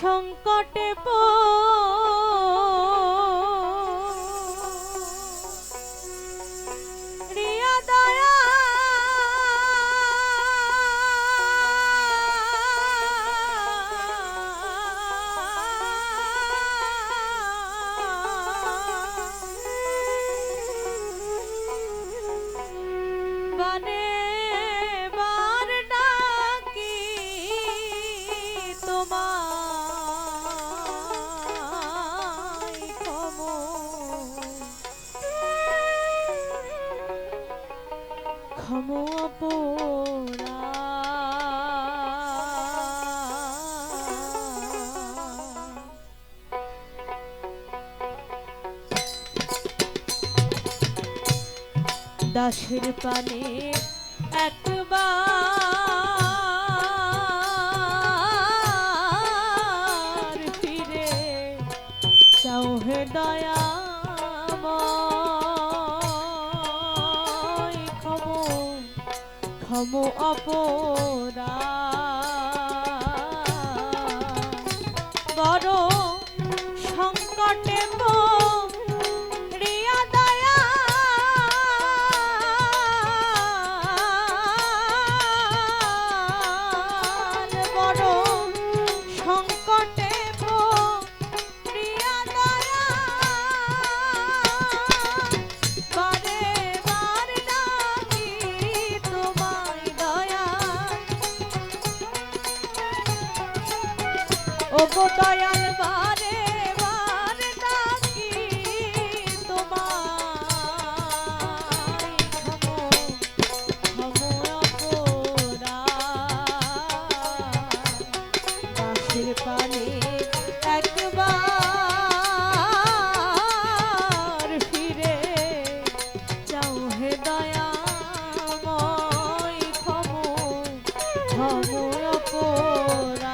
সংকটে পড়িয়া দয়া বারে বার ডাকি তোমায় ক্ষমা অপরাধ দাসের পানে একবার ফিরে চাও হে দয়াময় ক্ষমা অপরাধ বড় সংকটে পড়িয়া দয়া বড় সংকটে পড়িয়া দয়া বারে বার ডাকি তোমায় দয়া ও গো দয়াল বারে বার ডাকি তোমায় ক্ষমা অপরাধ দাসের পানে একবার ফিরে চাও হে দয়াময় ক্ষমা অপরাধ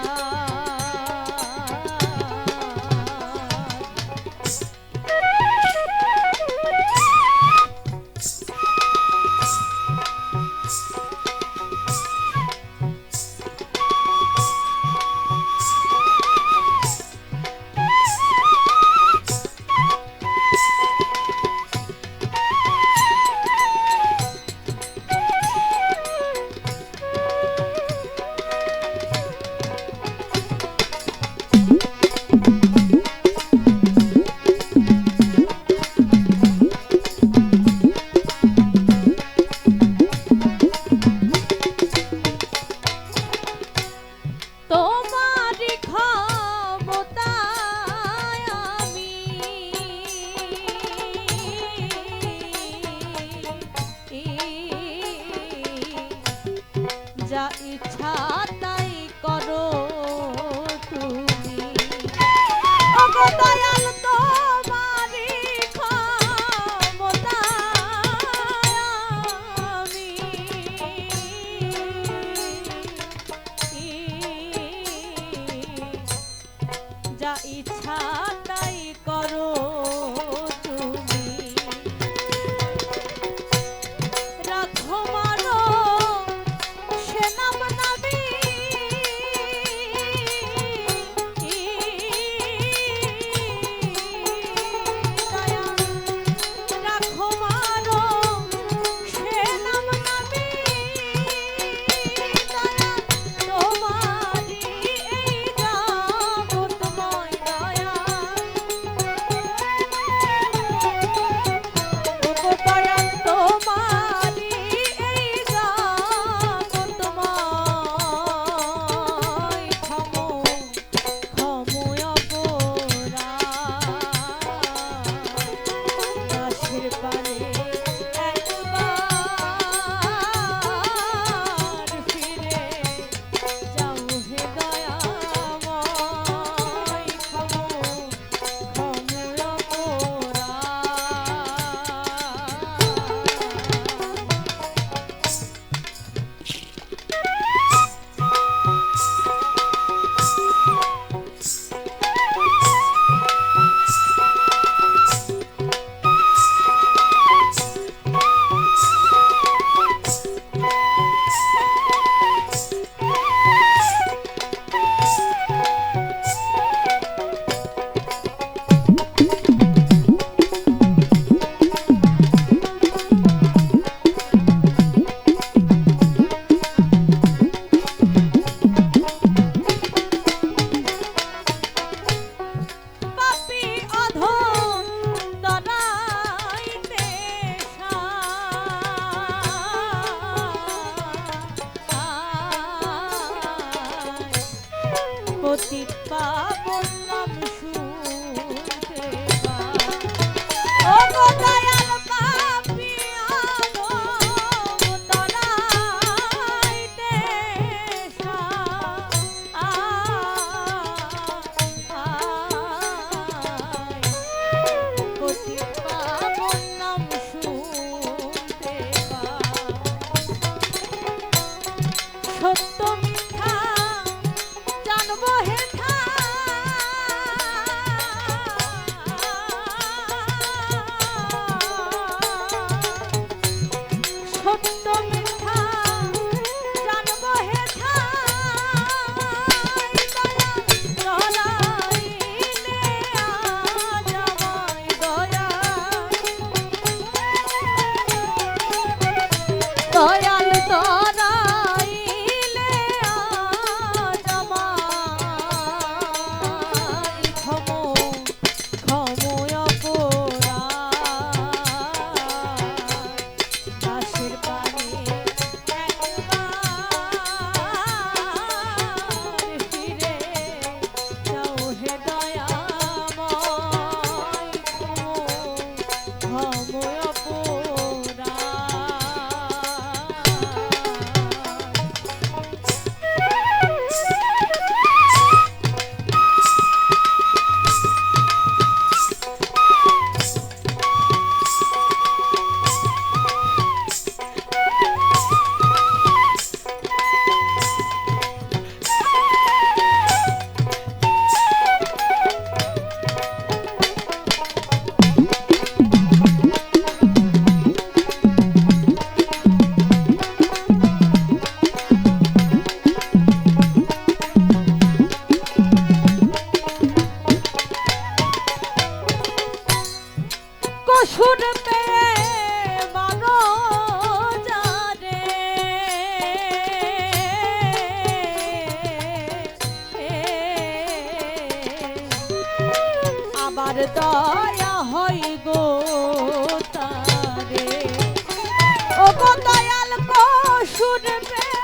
কসুর পেয়ে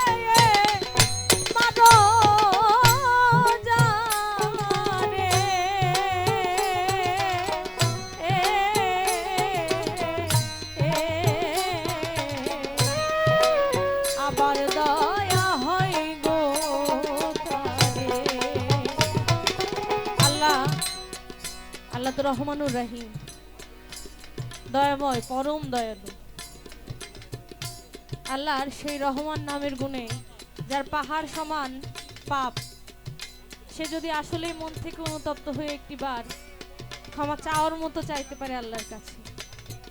মারো যারে আবার দয়া হয় গো তারে। আল্লাহ আল্লাহ তো রহমানুর রহিম, দয়াময়, পরম দয়ালু। আল্লাহর সেই রহমান নামের গুণে যার পাহাড় সমান পাপ, সে যদি আসলেই মন থেকে অনুতপ্ত হয়ে একটিবার ক্ষমা চাওয়ার মতো চাইতে পারে আল্লাহর কাছে,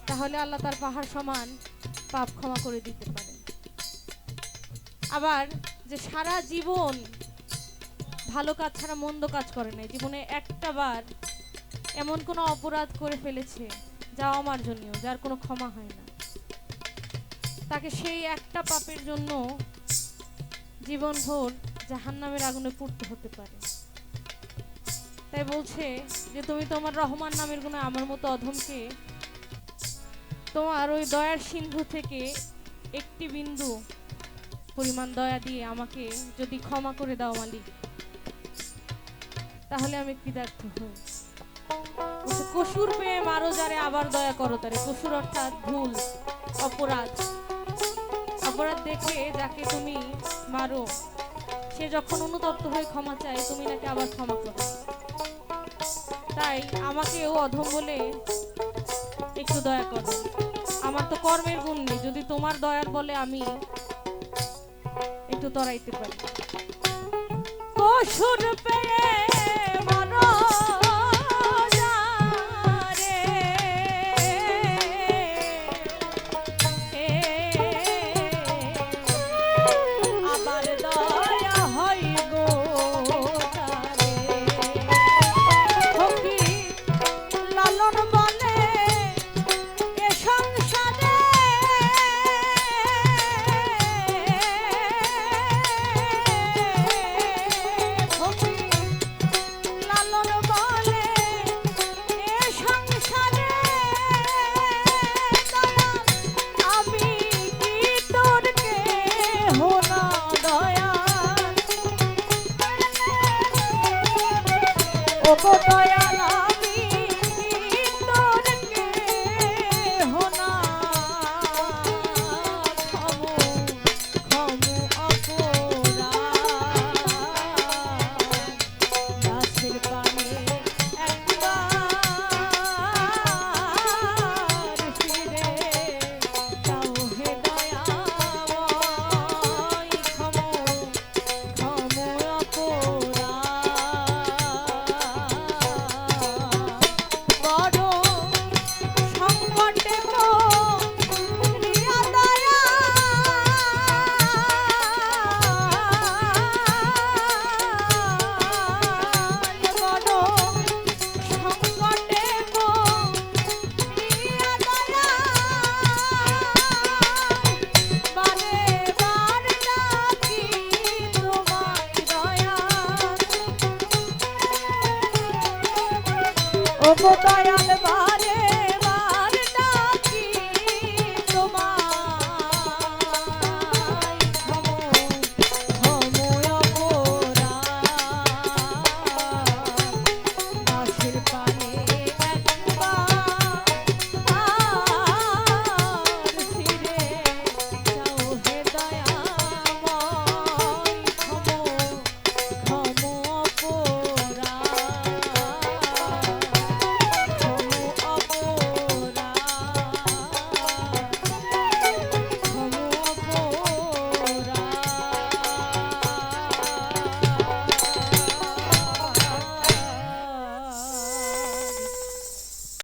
তাহলে আল্লাহ তার পাহাড় সমান পাপ ক্ষমা করে দিতে পারে। আবার যে সারা জীবন ভালো কাজ ছাড়া মন্দ কাজ করে নাই, জীবনে একটা বার এমন কোনো অপরাধ করে ফেলেছে যা অমার্জনীয়, যার কোনো ক্ষমা হয় না, তাকে সেই একটা পাপের জন্য জীবনভর জাহান্নামের আগুনে পুড়তে হতে পারে। তাই বলছে যে তুমি তোমার রহমান নামের গুণে আমার মতো অধমকে তোমার ওই দয়ার সিন্ধু থেকে একটি বিন্দু পরিমাণ দয়া দিয়ে আমাকে যদি ক্ষমা করে দাও মালিক, তাহলে আমি কৃতার্থ হই। কসুর পেয়ে মারো যারে আবার দয়া করো তারে। কসুর অর্থাৎ ভুল, অপরাধ। অপরাধ দেখে যাকে তুমি মারো, সে যখন অনুতপ্ত হয়ে ক্ষমা চায়, তুমি নাকি আবার ক্ষমা করো। তাই আমাকেও অধম বলে একটু দয়া করো। আমার তো কর্মের গুণ নেই, যদি তোমার দয়ার বলে আমি একটু তরাইতে পারি। কসুর পেয়ে মারো যারে আবার দয়া হয় গো তারে। ফকির লালন বলে এ সংসারে লালন বলে এ সংসারে আমি কি তোর কেহ না দয়া, ও গো দয়াল আমি কি তোর কেহ না, ক্ষমো ক্ষমো অপরাধ গাছের পানে একবার ফিরে যাও হে দয়াময়, ক্ষমো ক্ষমো অপরাধ। বড় সংকটে পড়িয়া দয়াল, বড় সংকটে পড়িয়া দয়াল, বারে বার ডাকি তোমায় দয়াল, ও গো দয়াল